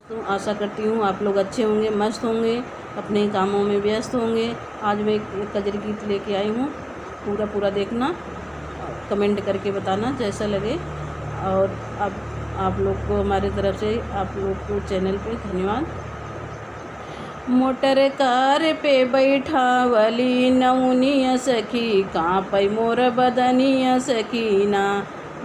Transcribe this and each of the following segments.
तो आशा करती हूँ आप लोग अच्छे होंगे, मस्त होंगे, अपने कामों में व्यस्त होंगे। आज मैं एक कजरी गीत लेके आई हूँ, पूरा देखना, कमेंट करके बताना जैसा लगे। और अब आप लोग को हमारे तरफ से आप लोग को चैनल पे धन्यवाद। मोटर कार पे बैठावली नौनिया सखी, कांपै मोर बदनिया सकीना।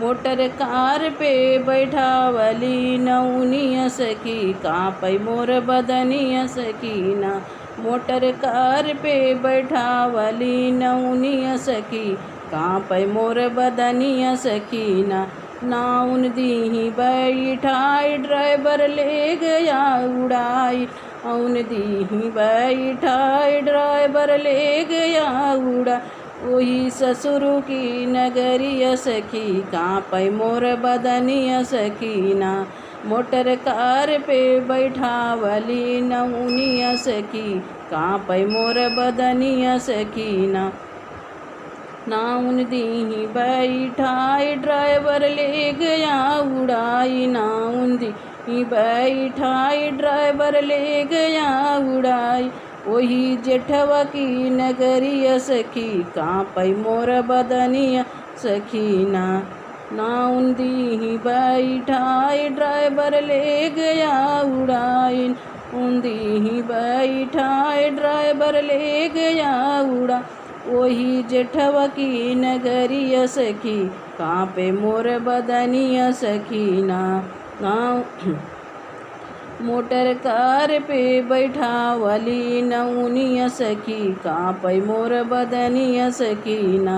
मोटर कार पे बैठावली नौनिया सखी, कांपै मोर बदनिया सकीना। मोटर कार पे बैठावली नौनिया सखी, कांपै मोर बदनिया सकीना। नाउन दीही बैठाई ड्राइवर ले गया उड़ाई, औन दीही बैठाई ड्राइवर ले गया उड़ा। वही ससुर की नगरिया सखी, कांपै मोर बदनिया सकीना। मोटर कार पे बैठावली नौनिया सखी, कांपै मोर बदनिया सकीना। नाउन दीही बैठाई ड्राइवर ले गया उड़ाई, नाउन दीही बैठाई ड्राइवर ले गया उड़ाई। वही जेठवा की नगरिया सखी, कांपै मोर बदनिया सकीना। नाउन दीही बैठाई ड्राइवर ले गया उड़ाई, नाउन दीही बैठाई ड्राइवर ले गया उड़ा। वही जेठवा की नगरिया सखी, कांपे मोर बदनिया सकीना। मोटर कार पे बैठावली नौनिया सखी, कांपै मोर बदनिया सकीना।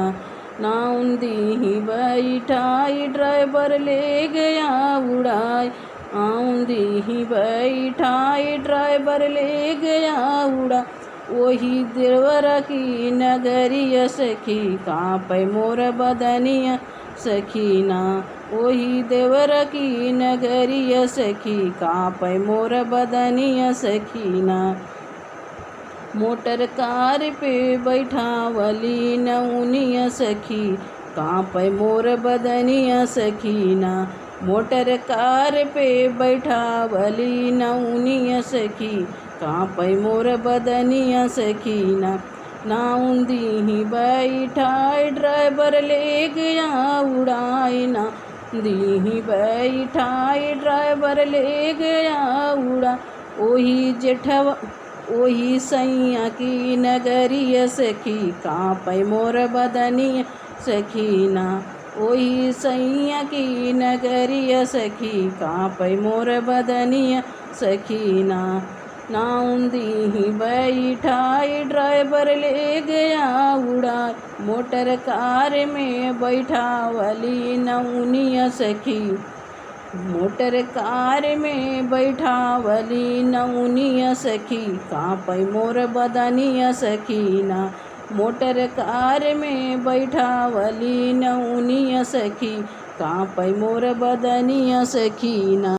नाउन दीही बैठाई ड्राइवर ले गया उड़ाई, नाउन दीही बैठाई ड्राइवर ले गया उड़ा। वही देवरा की नगरिया सखी, कांपै मोर बदनिया सकीना। वही देवरा की नगरिया सखी, कांपै मोर बदनिया सकीना। मोटर कार पे बैठावली नौनिया सखी, कांपै मोर बदनिया सकीना। मोटर कार पे बैठावली नौनिया सखी, कांपै मोर बदनिया सकीना। नाउन दीही बैठाई ड्राइवर ले गया उड़ाई, नाउन दीही बैठाई ड्राइवर ले गया उड़ा। वही जेठवा वही सैया की नगरिया सखी, कांपै मोर बदनिया सकीना। वही सैया की नगरिया सखी, कांपै मोर बदनिया सकीना। नाउन दीही बैठाई ड्राइवर ले गया उड़ाई, मोटर कार में बैठावली नौनिया सखी। मोटर कार में बैठावली नौनिया सखी, कांपै मोर बदनिया सकीना। मोटर कार में बैठावली नौनिया सखी, कांपै मोर बदनिया सकीना।